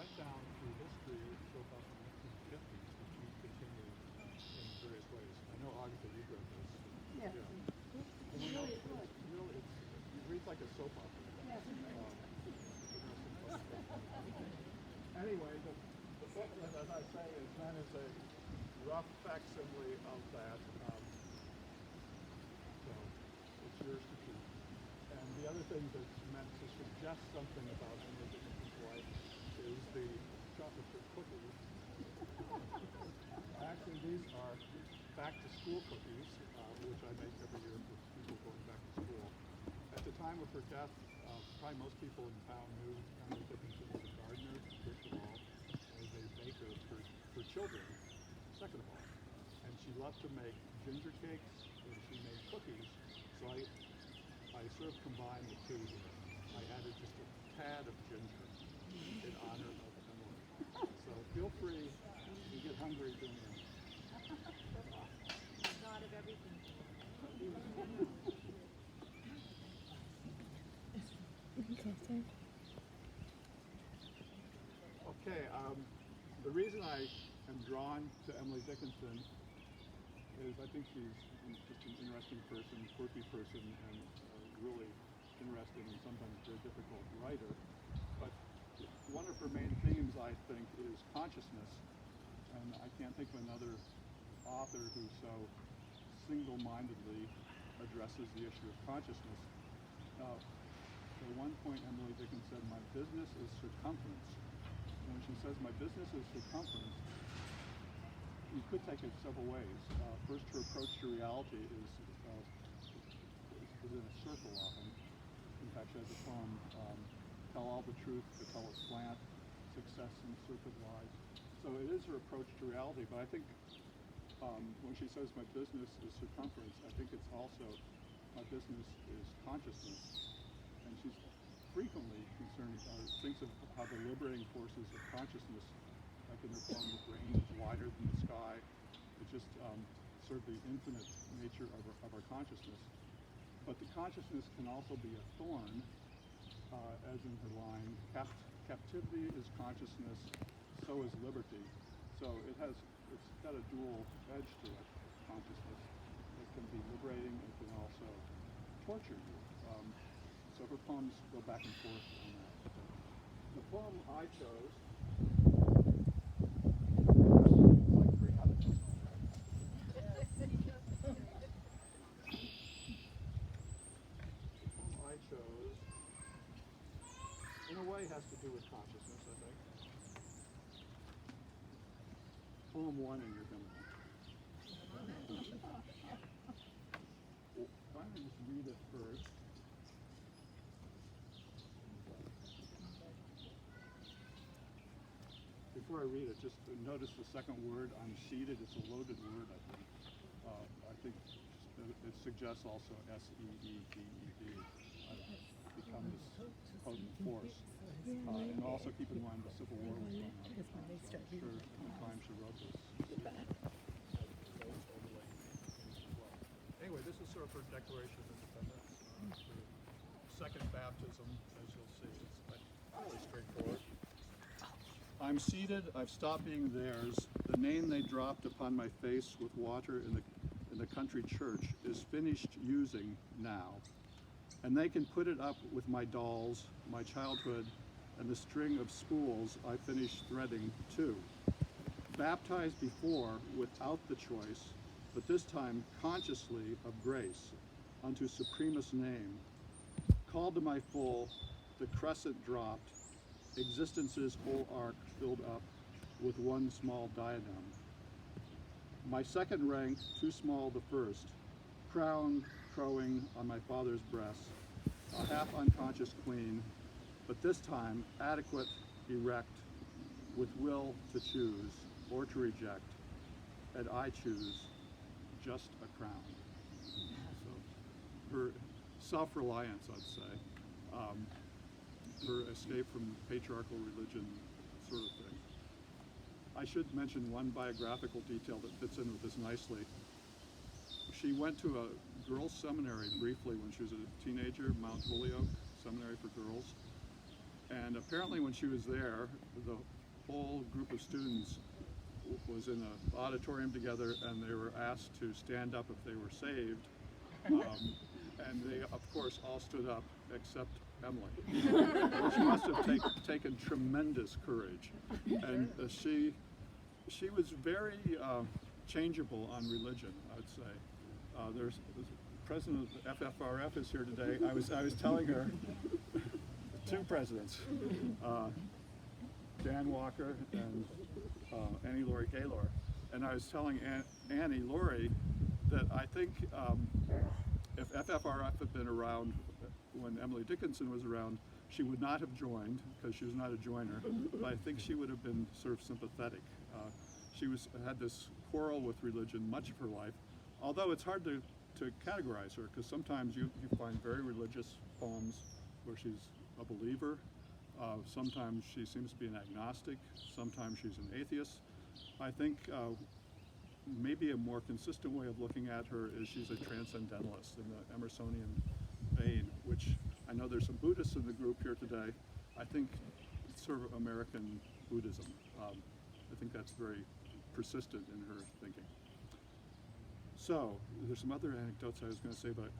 went down through history so far from the 1950s, which we continue in various ways. I know, Agatha, you've read this. Yes. Yeah. It's really good. It reads like a soap opera. Yes. Anyway, the booklet, as I say, is meant as a rough facsimile of that. So it's yours to keep. And the other thing that's meant to suggest something about Emily Dickinson's life is the chocolate chip cookies. Actually, these are back-to-school cookies, which I make every year for people going back to school. At the time of her death, probably most people in town knew Emily Dickinson was a gardener, first of all, as a baker for children, second of all. And she loved to make ginger cakes, and she made cookies. So I sort of combined the two here. I added just a tad of ginger in honor of Emily. So feel free, if you get hungry, doing it. God of everything. Okay, the reason I am drawn to Emily Dickinson is I think she's just an interesting person, quirky person, and really interesting and sometimes very difficult writer. But one of her main themes, I think, is consciousness. And I can't think of another author who so single-mindedly addresses the issue of consciousness. At one point, Emily Dickinson said, "My business is circumference." And when she says, "My business is circumference," you could take it several ways. First, her approach to reality is in a circle often. In fact, she has a poem, "Tell all the truth, but tell it slant, success in circuit lies." So it is her approach to reality, but I think when she says my business is circumference, I think it's also my business is consciousness. And she's frequently concerned, thinks of how the liberating forces of consciousness, like in her poem, "The range is wider than the sky," it's just sort of the infinite nature of our consciousness. But the consciousness can also be a thorn, as in her line, "Captivity is consciousness, so is liberty." So it's got a dual edge to it, consciousness. It can be liberating, it can also torture you. So her poems go back and forth on that. The poem I chose, like 300. The poem I chose, in a way, has to do with consciousness, I think. Poem 1 in your hymnal. Well, why don't I just read it first? Before I read it, just notice the second word, "I'm seated." It's a loaded word, I think. I think it suggests also S-E-E-D-E-D. Become this potent force. And also keep in mind the Civil War was going on at the time, so I'm sure at the time she wrote this. Anyway, this is sort of her Declaration of Independence, her second baptism, as you'll see. It's fairly straightforward. "I'm seated, I've stopped being theirs. The name they dropped upon my face with water in the country church is finished using now. And they can put it up with my dolls, my childhood, and the string of spools I finished threading too. Baptized before without the choice, but this time consciously of grace, unto supremest name. Called to my full, the crescent dropped, existence's whole arc filled up with one small diadem. My second rank, too small the first, crown crowing on my father's breast, a half unconscious queen, but this time adequate, erect, with will to choose or to reject, and I choose just a crown." So her self-reliance, I'd say, her escape from patriarchal religion, sort of thing. I should mention one biographical detail that fits in with this nicely. She went to a girls' seminary briefly when she was a teenager, Mount Holyoke Seminary for Girls. And apparently when she was there, the whole group of students was in an auditorium together, and they were asked to stand up if they were saved. And they, of course, all stood up except Emily. She must have taken tremendous courage. And she was very changeable on religion, I'd say. There's the president of the FFRF is here today. I was telling her, two presidents, Dan Walker and Annie Laurie Gaylor. And I was telling Annie Laurie that I think if FFRF had been around when Emily Dickinson was around, she would not have joined because she was not a joiner, but I think she would have been sort of sympathetic. She had this quarrel with religion much of her life, although it's hard to categorize her because sometimes you find very religious poems where she's a believer. Sometimes she seems to be an agnostic, sometimes she's an atheist. I think maybe a more consistent way of looking at her is she's a transcendentalist in the Emersonian vein, which I know there's some Buddhists in the group here today. I think it's sort of American Buddhism. I think that's very persistent in her thinking. So, there's some other anecdotes I was going to say, but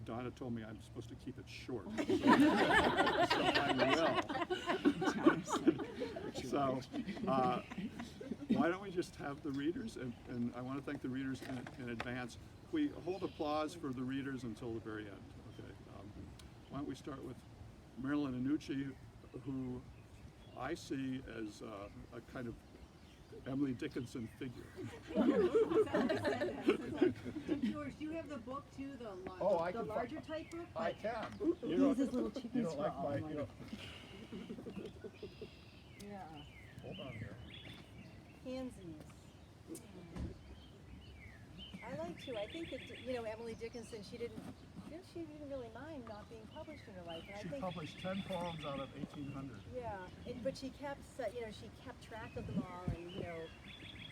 Donna told me I'm supposed to keep it short. So I will. So, why don't we just have the readers, and I want to thank the readers in advance. We hold applause for the readers until the very end. Okay. Why don't we start with Marilyn Annucci, who I see as a kind of Emily Dickinson figure. George, do you have the book too, the larger type book? I can. He has his little chickens for like all my, money. Yeah. Hold on here. Pansies. I like to. I think that Emily Dickinson. She didn't really mind not being published in her life. And She I think, published 10 poems out of 1,800. yeah, but she kept track of them all, and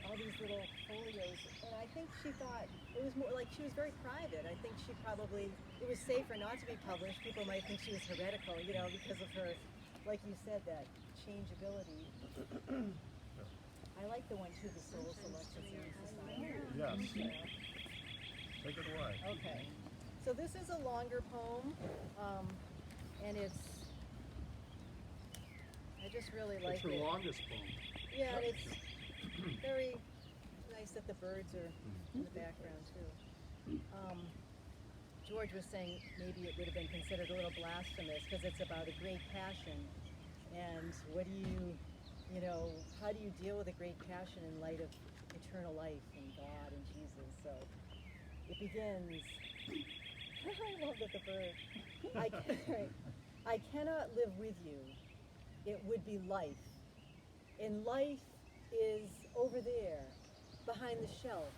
all these little folios. And I think she thought it was more like she was very private. I think it was safer not to be published. People might think she was heretical, because of her, like you said, that changeability. I like the one too, the Soul Selections in Society. Yes. Yeah. Take it away. Okay. So this is a longer poem, and I just really like It's her it. longest poem. Yeah, and it's very nice that the birds are in the background too. George was saying maybe it would have been considered a little blasphemous because it's about a great passion, and how do you deal with a great passion in light of eternal life and God and Jesus? So it begins. I love that the bird. I cannot live with you. It would be life. And life is over there, behind the shelf.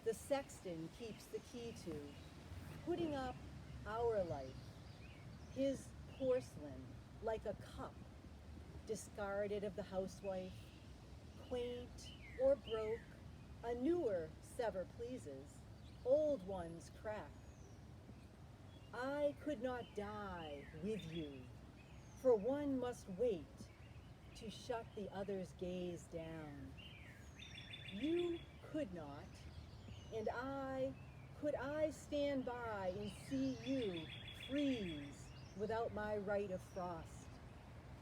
The sexton keeps the key to, putting up our life. His porcelain, like a cup, discarded of the housewife, quaint or broke, a newer sever pleases, old ones crack. I could not die with you, for one must wait to shut the other's gaze down. You could not, and could I stand by and see you freeze without my right of frost,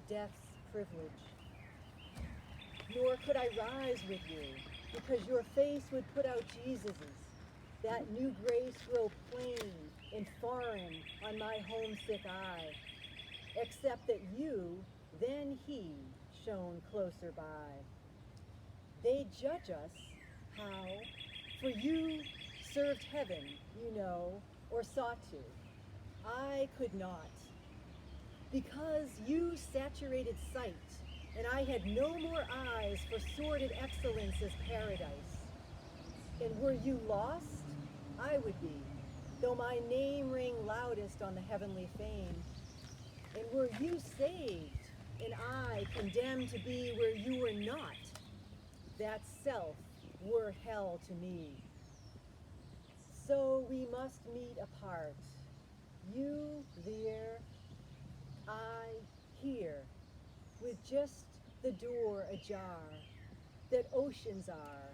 death's privilege? Nor could I rise with you, because your face would put out Jesus's, that new grace grow plain and foreign on my homesick eye, except that you, then he, shone closer by. They judge us, how? For you served heaven, or sought to. I could not, because you saturated sight, and I had no more eyes for sordid excellence as paradise. And were you lost? I would be, though my name rang loudest on the heavenly fame. And were you saved, and I condemned to be where you were not, that self were hell to me. So we must meet apart, you there, I here, with just the door ajar, that oceans are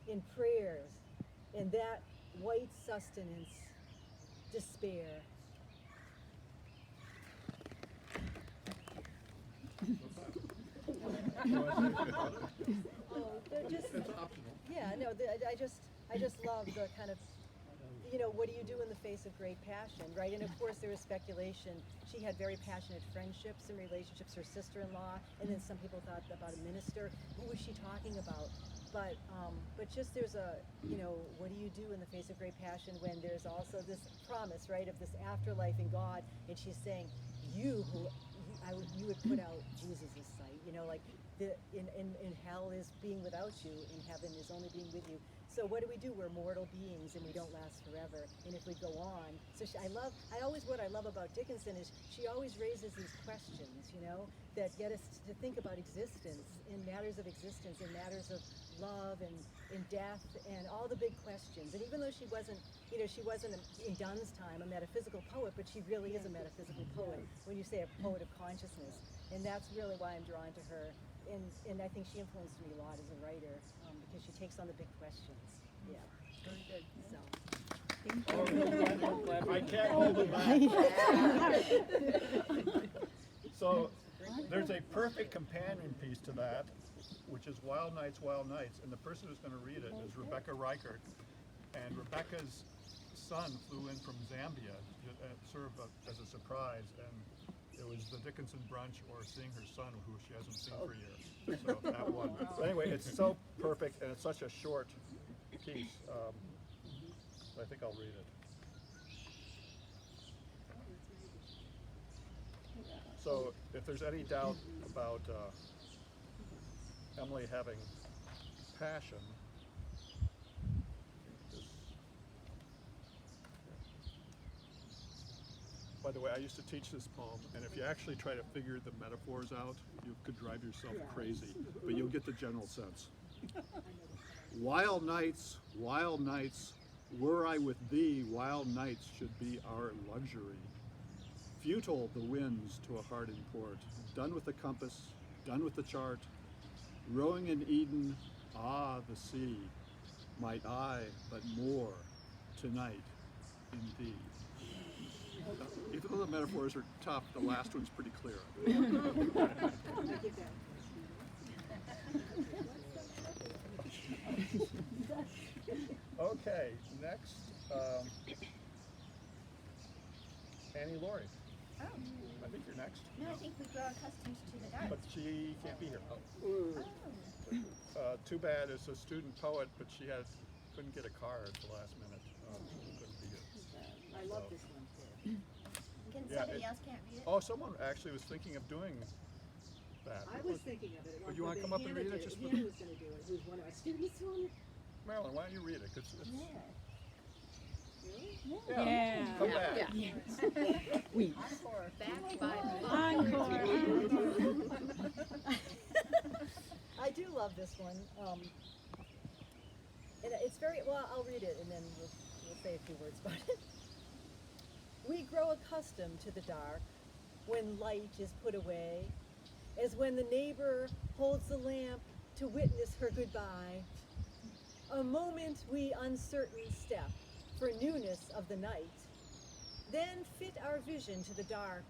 in prayers, and that white sustenance, despair. Oh, they're just, It's optional. yeah, no, I just love the kind of, what do you do in the face of great passion, right? And of course there is speculation. She had very passionate friendships and relationships, her sister-in-law, and then some people thought about a minister. Who was she talking about? But just there's a, what do you do in the face of great passion when there's also this promise, right, of this afterlife in God, and she's saying, you would put out Jesus' sight, like in hell is being without you, in heaven is only being with you. So what do? We're mortal beings and we don't last forever. And if we go on, so what I love about Dickinson is she always raises these questions, that get us to think about existence, in matters of existence, in matters of love and in death and all the big questions. And even though she wasn't in Donne's time a metaphysical poet, but she really is a metaphysical poet when you say a poet of consciousness. And that's really why I'm drawn to her. And I think she influenced me a lot as a writer, because she takes on the big questions. Yeah. Very good. So. I can't hold it back. So there's a perfect companion piece to that, which is Wild Nights, Wild Nights. And the person who's going to read it is Rebecca Reichert. And Rebecca's son flew in from Zambia, sort of as a surprise. And it was the Dickinson Brunch or seeing her son, who she hasn't seen for years. So that one. But anyway, it's so perfect, and it's such a short piece. I think I'll read it. So if there's any doubt about Emily having passion, by the way, I used to teach this poem, and if you actually try to figure the metaphors out, you could drive yourself crazy, but you'll get the general sense. Wild nights, were I with thee, wild nights should be our luxury. Futile the winds to a hard in port, done with the compass, done with the chart, rowing in Eden, ah, the sea, might I but more tonight in thee. Even though the metaphors are tough, the last one's pretty clear. Okay, next, Annie Laurie. Oh. I think you're next. No, I think we grow accustomed to the dark. But she can't be here. Oh. Too bad, as a student poet, but she couldn't get a car at the last minute. Couldn't be here. I love this one too. Can Yeah, somebody else can't read it? Oh, someone actually was thinking of doing that. I was thinking of it. But you wanna come up and read it just for- Hannah was going to do it. Who's one of our students? Marilyn, why don't you read it? 'Cause it's, Yeah. yeah, come back. Encore, backed by I do love this one. And it's very, well, I'll read it and then we'll say a few words about it. We grow accustomed to the dark when light is put away, as when the neighbor holds the lamp to witness her goodbye. A moment we uncertain step for newness of the night, then fit our vision to the dark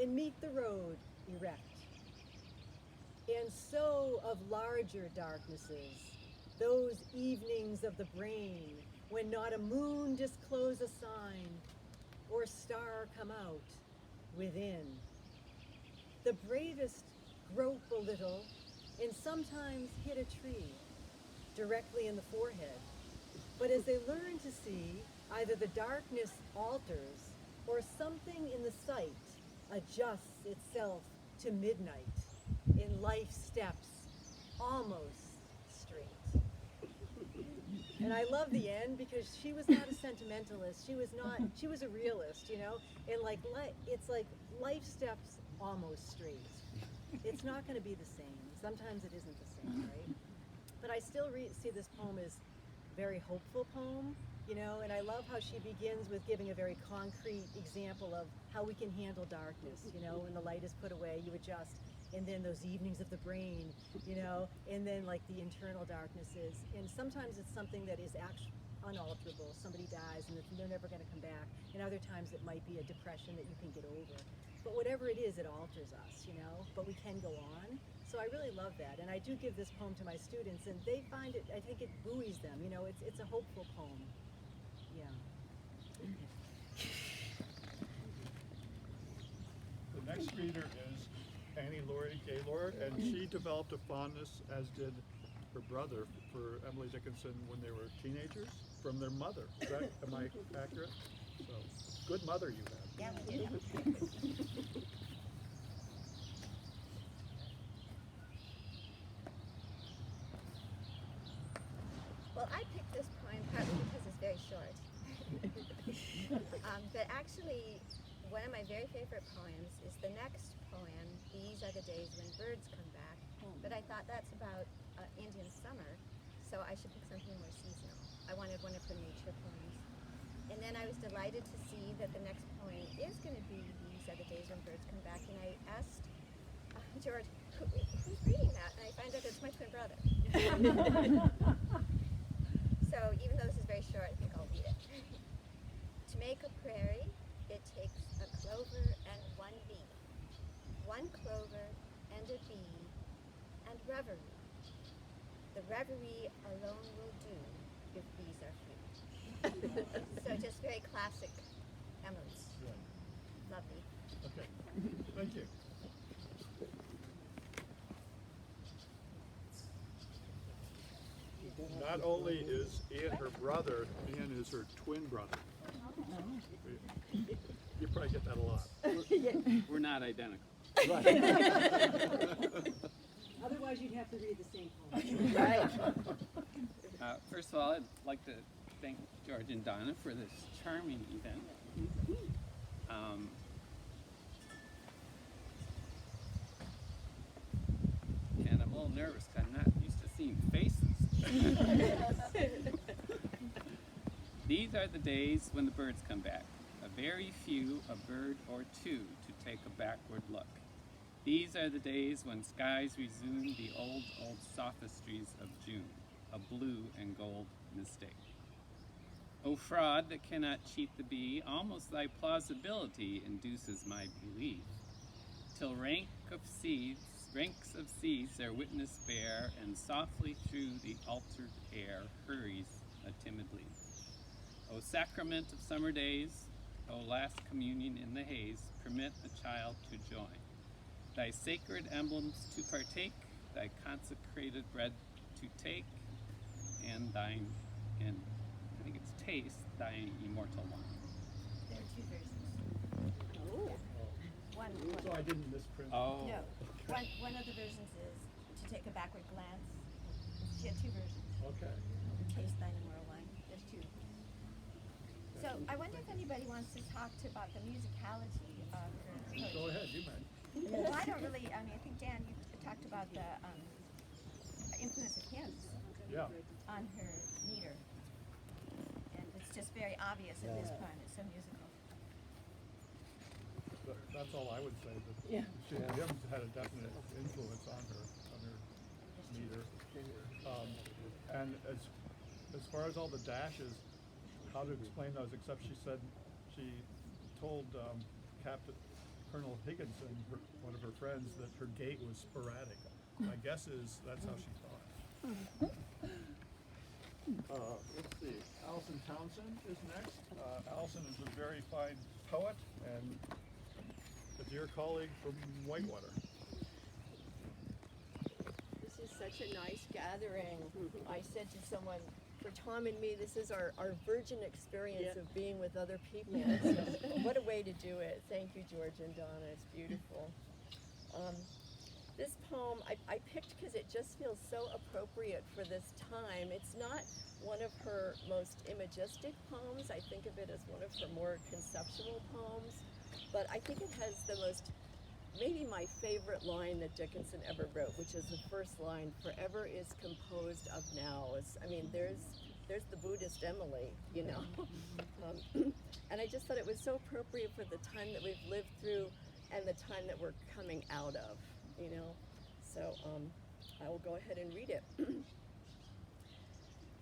and meet the road erect. And so of larger darknesses, those evenings of the brain when not a moon disclose a sign or star come out within. The bravest grope a little and sometimes hit a tree directly in the forehead. But as they learn to see, either the darkness alters or something in the sight adjusts itself to midnight in life steps almost straight. And I love the end because she was not a sentimentalist. She was a realist, and it's like life steps almost straight. It's not going to be the same. Sometimes it isn't the same, right? But I still see this poem as a very hopeful poem, you know, and I love how she begins with giving a very concrete example of how we can handle darkness, you know, when the light is put away, you adjust. And then those evenings of the brain, you know, and then like the internal darknesses. And sometimes it's something that is actually unalterable. Somebody dies and they're never going to come back. And other times it might be a depression that you can get over. But whatever it is, it alters us, you know, but we can go on. So I really love that. And I do give this poem to my students and they find it, I think it buoys them, you know, it's a hopeful poem. Yeah. The next reader is Annie Laurie Gaylord, and she developed a fondness, as did her brother, for Emily Dickinson when they were teenagers from their mother. Am I accurate? So, good mother you have. Yeah, we did. Well, I picked this poem partly because it's very short. But actually, one of my very favorite poems is the next poem, These Are the Days When Birds Come Back. But I thought that's about Indian summer, so I should pick something more seasonal. I wanted one of her nature poems. And then I was delighted to see that the next poem is going to be These Are the Days When Birds Come Back. And I asked George, who's reading that? And I find out it's my twin brother. So even though this is very short, I think I'll read it. To make a prairie, it takes a clover and one bee. One clover and a bee and reverie. The reverie alone will do if bees are few. So just very classic Emily's. Right. Lovely. Okay, thank you. Not only is Ian her brother, Ian is her twin brother. You probably get that a lot. We're not identical. Otherwise you'd have to read the same poem. Right. First of all, I'd like to thank George and Donna for this charming event. And I'm a little nervous because I'm not used to seeing faces. These are the days when the birds come back. A very few, a bird or two, to take a backward look. These are the days when skies resume the old sophistries of June, a blue and gold mistake. O fraud that cannot cheat the bee, almost thy plausibility induces my belief. Till ranks of seeds their witness bear, and softly through the altered air hurries a timid leaf. O sacrament of summer days, O last communion in the haze, permit a child to join. Thy sacred emblems to partake, thy consecrated bread to take, and thine, and I think it's taste, thine immortal wine. There are two versions. One, So I didn't misprint. Oh. no. One of the versions is to take a backward glance. She had two versions. Okay. Taste thine immortal wine. There's two. So I wonder if anybody wants to talk about the musicality of her approach. Go ahead, you may. Well, I don't really, I think Dan, you talked about the influence of hymns Yeah. on her meter. And it's just very obvious in this poem, it's so musical. That's all I would say, but Yeah. Jim's had a definite influence on her meter. And as far as all the dashes, how to explain those, except she said, she told Captain Colonel Higginson, one of her friends, that her gait was sporadic. My guess is that's how she thought. Let's see, Allison Townsend is next. Allison is a very fine poet and a dear colleague from Whitewater. This is such a nice gathering. I said to someone, for Tom and me, this is our virgin experience of being with other people. So what a way to do it. Thank you, George and Donna. It's beautiful. This poem I picked because it just feels so appropriate for this time. It's not one of her most imagistic poems. I think of it as one of her more conceptual poems. But I think it has the most, maybe my favorite line that Dickinson ever wrote, which is the first line, "Forever is composed of nows." I mean, there's there's the Buddhist Emily, you know. And I just thought it was so appropriate for the time that we've lived through and the time that we're coming out of, you know. So I will go ahead and read it.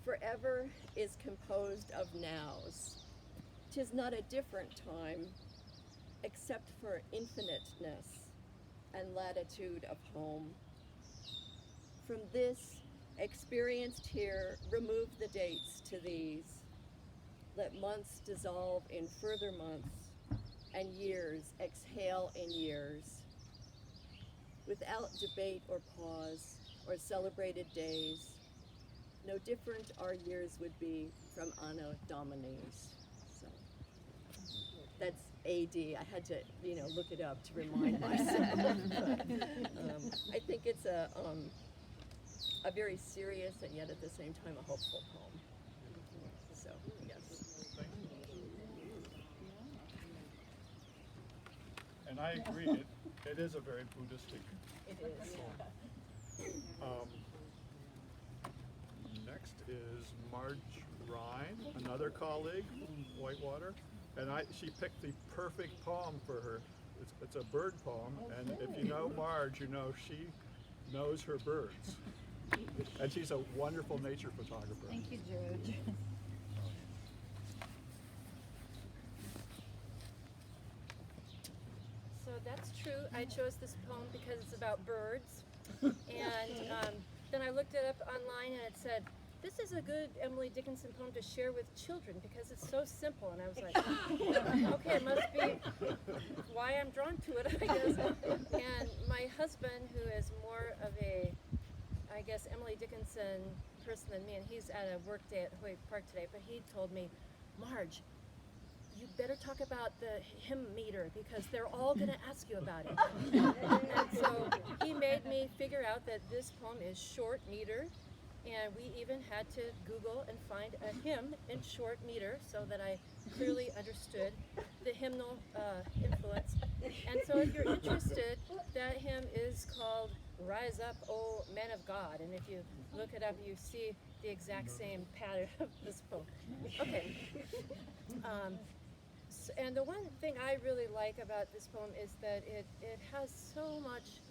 Forever is composed of nows. 'Tis not a different time, except for infiniteness and latitude of home. From this, experienced here, remove the dates to these. Let months dissolve in further months, and years exhale in years. Without debate or pause, or celebrated days, no different our years would be from Anno Dominis. So that's AD. I had to, you know, look it up to remind myself. I think it's a very serious and yet at the same time a hopeful poem. So yes. And I agree, it is a very Buddhistic. It is. Next is Marge Rhine, another colleague from Whitewater, and she picked the perfect poem for her. It's a bird poem, and if you know Marge, you know she knows her birds. And she's a wonderful nature photographer. Thank you, George. So that's true. I chose this poem because it's about birds. And then I looked it up online and it said, this is a good Emily Dickinson poem to share with children because it's so simple. And I was like, okay, it must be why I'm drawn to it, I guess. And my husband, who is more of a, I guess, Emily Dickinson person than me, and he's at a work day at Hoyt Park today, but he told me, Marge, you better talk about the hymn meter because they're all going to ask you about it. And so he made me figure out that this poem is short meter, and we even had to Google and find a hymn in short meter so that I clearly understood the hymnal influence. And so if you're interested, that hymn is called Rise Up, O Men of God. And if you look it up, you see the exact same pattern of this poem. Okay. And the one thing I really like about this poem is that it has so much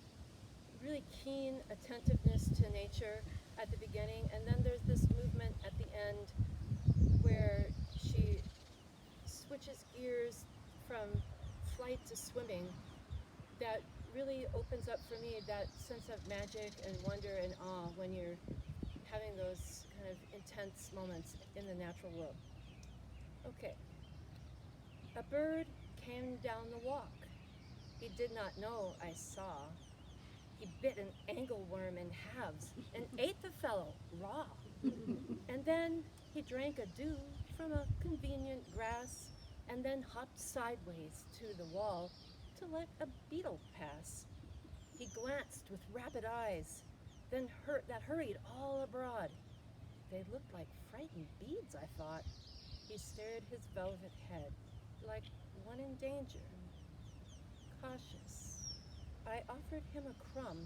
really keen attentiveness to nature at the beginning, and then there's this movement at the end where she switches gears from flight to swimming that really opens up for me that sense of magic and wonder and awe when you're having those kind of intense moments in the natural world. Okay. A bird came down the walk. He did not know I saw. He bit an angleworm in halves and ate the fellow raw. And then he drank a dew from a convenient grass and then hopped sideways to the wall to let a beetle pass. He glanced with rapid eyes, then hurried all abroad. They looked like frightened beads, I thought. He stared his velvet head, like one in danger. Cautious, I offered him a crumb,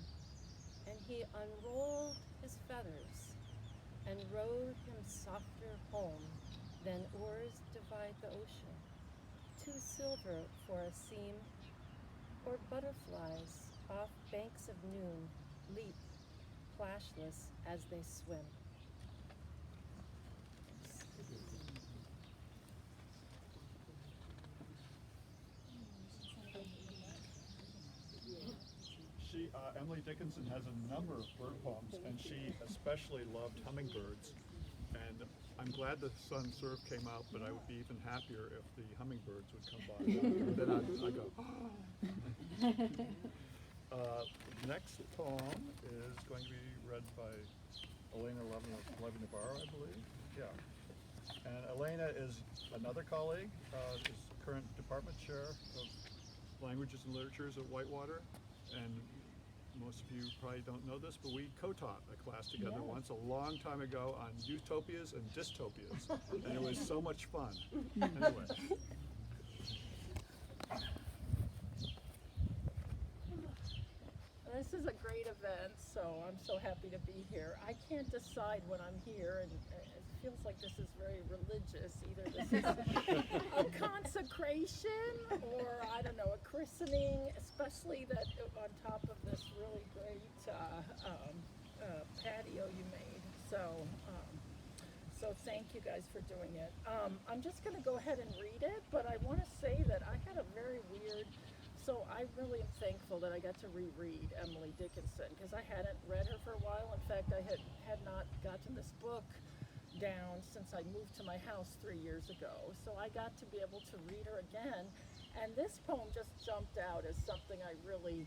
and he unrolled his feathers and rowed him softer home than oars divide the ocean. Too silver for a seam, or butterflies off banks of noon leap, flashless as they swim. Emily Dickinson has a number of bird poems, and she especially loved hummingbirds. And I'm glad the sun surf came out, but I would be even happier if the hummingbirds would come by. Then I go, next poem is going to be read by Elena Levin-Navarro, I believe. Yeah. And Elena is another colleague, is current department chair of languages and literatures at Whitewater. And most of you probably don't know this, but we co-taught a class together once a long time ago on utopias and dystopias, and it was so much fun. Anyway. This is a great event, so I'm so happy to be here. I can't decide when I'm here, and feels like this is very religious. Either this is a consecration or, I don't know, a christening, especially that on top of this really great patio you made. So thank you guys for doing it. I'm just going to go ahead and read it, but I want to say that I had a very weird, so I really am thankful that I got to reread Emily Dickinson, because I hadn't read her for a while. In fact, I had not gotten this book down since I moved to my house 3 years ago. So I got to be able to read her again, and this poem just jumped out as something I really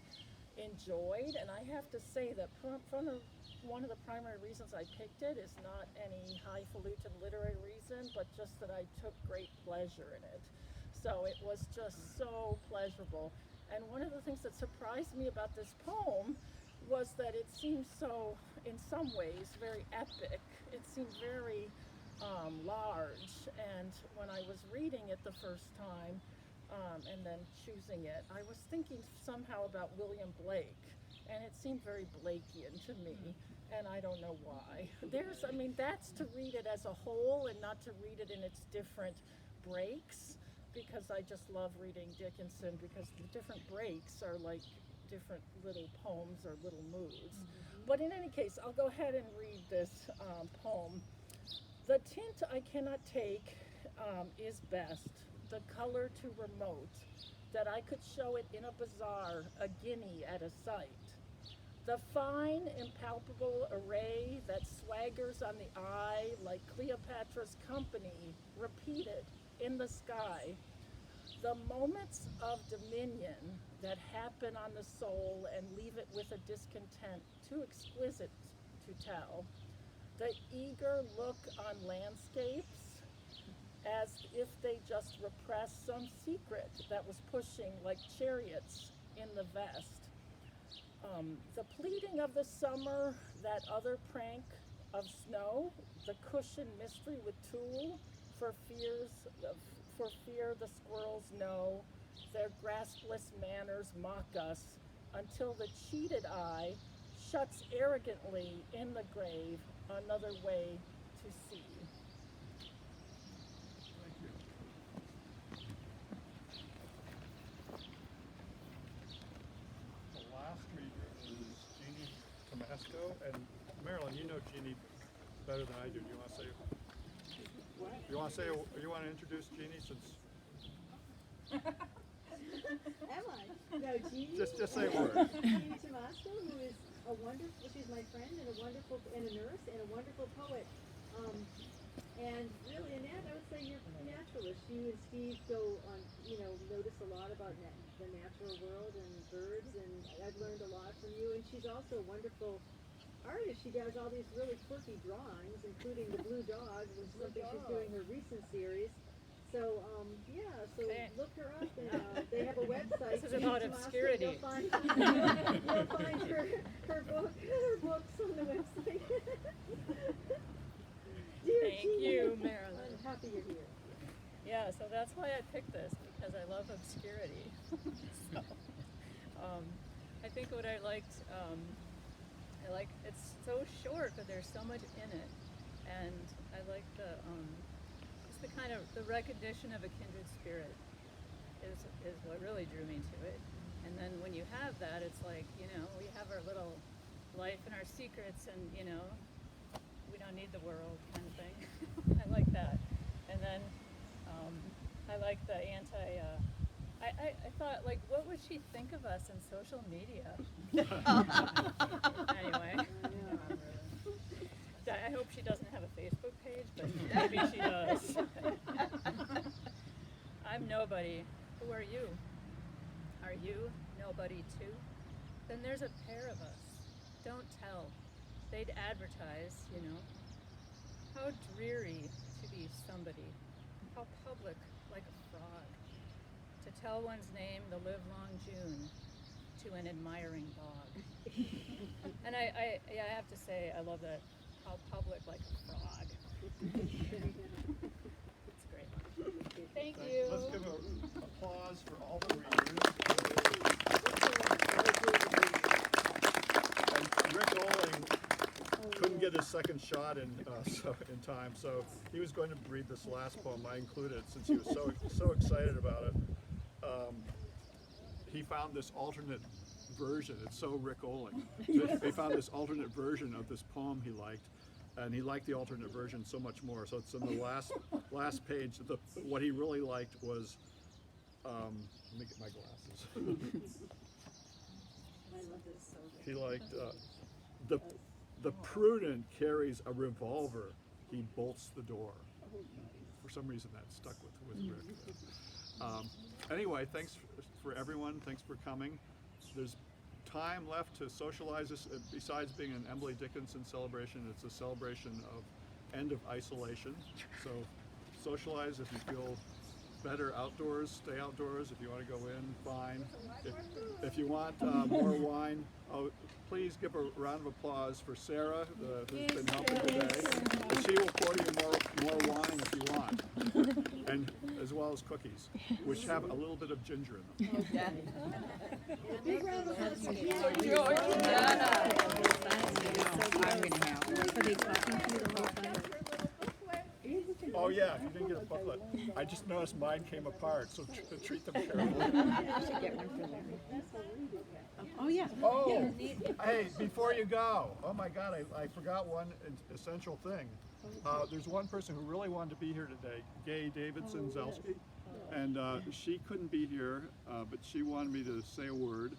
enjoyed. And I have to say that one of the primary reasons I picked it is not any highfalutin literary reason, but just that I took great pleasure in it. So it was just so pleasurable. And one of the things that surprised me about this poem was that it seemed so, in some ways, very epic. It seemed very large. And when I was reading it the first time, and then choosing it, I was thinking somehow about William Blake. And it seemed very Blakean to me, and I don't know why. That's to read it as a whole and not to read it in its different breaks, because I just love reading Dickinson, because the different breaks are like different little poems or little moods. Mm-hmm. But in any case, I'll go ahead and read this poem. The tint I cannot take is best, the color too remote, that I could show it in a bazaar, a guinea at a sight. The fine, impalpable array that swaggers on the eye like Cleopatra's company, repeated in the sky. The moments of dominion that happen on the soul and leave it with a discontent too exquisite to tell. The eager look on landscapes as if they just repressed some secret that was pushing like chariots in the vest. The pleading of the summer, that other prank of snow, the cushioned mystery with tulle, for fear the squirrels know, their graspless manners mock us, until the cheated eye shuts arrogantly in the grave another way to see. Thank you. The last reader is Jeannie Tomasco, and Marilyn, you know Jeannie better than I do. Do you want to say? What? You want to introduce Jeannie since? Am I? No, Jeannie. Just say a word. Jeannie Tomasco, who is a wonderful, she's my friend and a wonderful, and a nurse and a wonderful poet. And really, Annette, I would say you're a naturalist. You and Steve go on, notice a lot about the natural world and birds, and I've learned a lot from you. And she's also a wonderful artist. She does all these really quirky drawings, including the blue dog, which is something she's doing her recent series. So, Okay. look her up, and they have a website. This is about Jeannie Tomasco. obscurity. You'll find her books on the website. Dear Thank Jeannie, you, Marilyn. I'm happy you're here. Yeah, so that's why I picked this, because I love obscurity. So, I think what I liked, it's so short, but there's so much in it, and I like the kind of the recognition of a kindred spirit is what really drew me to it. And then when you have that, it's like, we have our little life and our secrets, and we don't need the world kind of thing. I like that. And then I like the I thought, like, what would she think of us in social media? Anyway. I hope she doesn't have a Facebook page, but maybe she does. I'm nobody. Who are you? Are you nobody too? Then there's a pair of us. Don't tell. They'd advertise, How dreary to be somebody. How public, like a frog. To tell one's name the livelong June to an admiring bog. And I have to say, I love that. How public, like a frog. It's great. Thank you. Let's give an applause for all the readers. And Rick Olling couldn't get his his second shot in time. So he was going to read this last poem. I included it since he was so excited about it. He found this alternate version. It's so Rick Oling. He found this alternate version of this poem he liked, and he liked the alternate version so much more. So it's in the last page. What he really liked was, let me get my glasses. He liked the prudent carries a revolver. He bolts the door. For some reason that stuck with Rick. Anyway, thanks for everyone. Thanks for coming. There's time left to socialize this. Besides being an Emily Dickinson celebration, it's a celebration of end of isolation. So socialize if you feel better outdoors, stay outdoors. If you want to go in, fine. If you want more wine, please give a round of applause for Sarah, who's been helping today. And she will pour you more wine if you want, and as well as cookies, which have a little bit of ginger in them. Big round of applause for George. Oh yeah, if you didn't get a booklet. I just noticed mine came apart, so treat them carefully. Oh, yeah. Oh, hey, before you go, oh my God, I forgot one essential thing. There's one person who really wanted to be here today, Gay Davidson Zelski, and she couldn't be here, but she wanted me to say a word.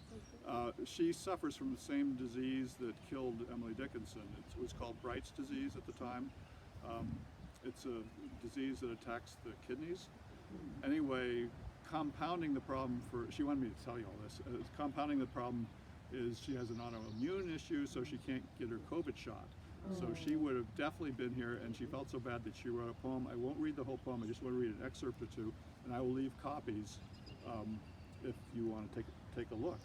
She suffers from the same disease that killed Emily Dickinson. It was called Bright's disease at the time. It's a disease that attacks the kidneys. Anyway, compounding the problem she wanted me to tell you all this, compounding the problem is she has an autoimmune issue, so she can't get her COVID shot. So she would have definitely been here, and she felt so bad that she wrote a poem. I won't read the whole poem, I just want to read an excerpt or two, and I will leave copies if you want to take a look.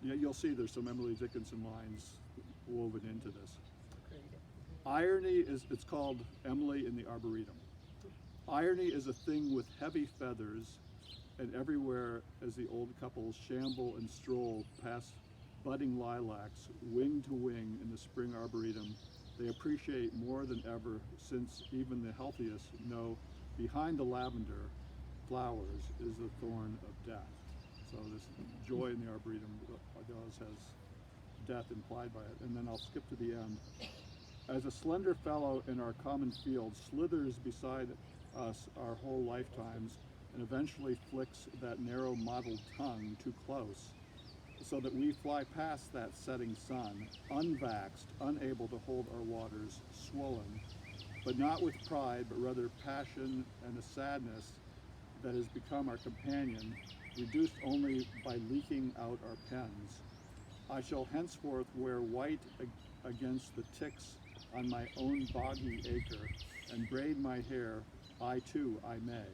Yeah, you'll see there's some Emily Dickinson lines woven into this. Irony it's called Emily in the Arboretum. Irony is a thing with heavy feathers, and everywhere as the old couple shamble and stroll past budding lilacs, wing to wing in the spring arboretum, they appreciate more than ever, since even the healthiest know behind the lavender flowers is the thorn of death. So this joy in the arboretum has death implied by it. And then I'll skip to the end. As a slender fellow in our common field slithers beside us our whole lifetimes and eventually flicks that narrow mottled tongue too close, so that we fly past that setting sun, unvaxxed, unable to hold our waters, swollen, but not with pride, but rather passion and a sadness that has become our companion, reduced only by leaking out our pens. I shall henceforth wear white against the ticks on my own boggy acre, and braid my hair, I too, I may.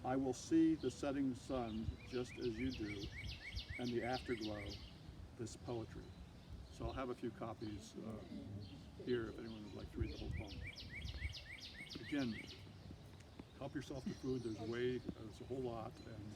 I will see the setting sun just as you do, and the afterglow, this poetry. So I'll have a few copies here if anyone would like to read the whole poem. Again, help yourself to food. There's a whole lot, and